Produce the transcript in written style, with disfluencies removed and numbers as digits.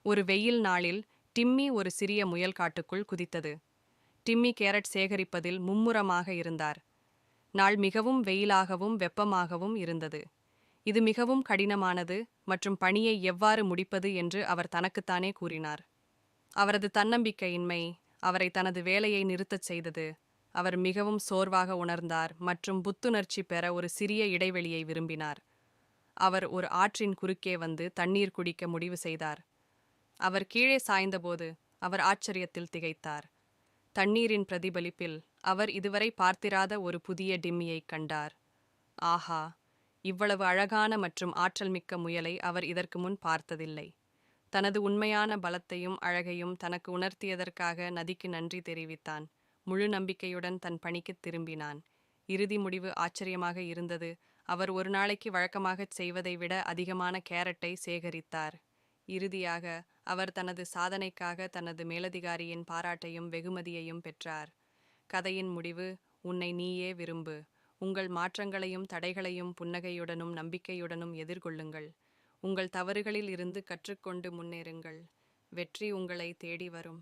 ஒரு வெயில் நாளில் டிம்மி ஒரு சிறிய முயல் காட்டுக்குள் குதித்தது. டிம்மி கேரட் சேகரிப்பதில் மும்முரமாக இருந்தார். நாள் மிகவும் வெயிலாகவும் வெப்பமாகவும் இருந்தது. இது மிகவும் கடினமானது மற்றும் பணியை எவ்வாறு முடிப்பது என்று அவர் தனக்குத்தானே கூறினார். அவரது தன்னம்பிக்கையின்மை அவரை தனது வேலையை நிறுத்தச் செய்தது. அவர் மிகவும் சோர்வாக உணர்ந்தார் மற்றும் புத்துணர்ச்சி பெற ஒரு சிறிய இடைவெளியை விரும்பினார். அவர் ஒரு ஆற்றின் குறுக்கே வந்து தண்ணீர் குடிக்க முடிவு செய்தார். அவர் கீழே சாய்ந்தபோது அவர் ஆச்சரியத்தில் திகைத்தார். தண்ணீரின் பிரதிபலிப்பில் அவர் இதுவரை பார்த்திராத ஒரு புதிய டிம்மியைக் கண்டார். ஆஹா! இவ்வளவு அழகான மற்றும் ஆற்றல் மிக்க முயலை அவர் இதற்கு முன் பார்த்ததில்லை. தனது உண்மையான பலத்தையும் அழகையும் தனக்கு உணர்த்தியதற்காக நதிக்கு நன்றி தெரிவித்தான். முழு நம்பிக்கையுடன் தன் பணிக்குத் திரும்பினான். இறுதி முடிவு ஆச்சரியமாக இருந்தது. அவர் ஒரு நாளைக்கு வழக்கமாகச் செய்வதை விட அதிகமான கேரட்டை சேகரித்தார். இறுதியாக அவர் தனது சாதனைக்காக தனது மேலதிகாரியின் பாராட்டையும் வெகுமதியையும் பெற்றார். கதையின் முடிவு: உன்னை நீயே விரும்பு. உங்கள் மாற்றங்களையும் தடைகளையும் புன்னகையுடனும் நம்பிக்கையுடனும் எதிர்கொள்ளுங்கள். உங்கள் தவறுகளில் இருந்து கற்றுக்கொண்டு முன்னேறுங்கள். வெற்றி உங்களை தேடி வரும்.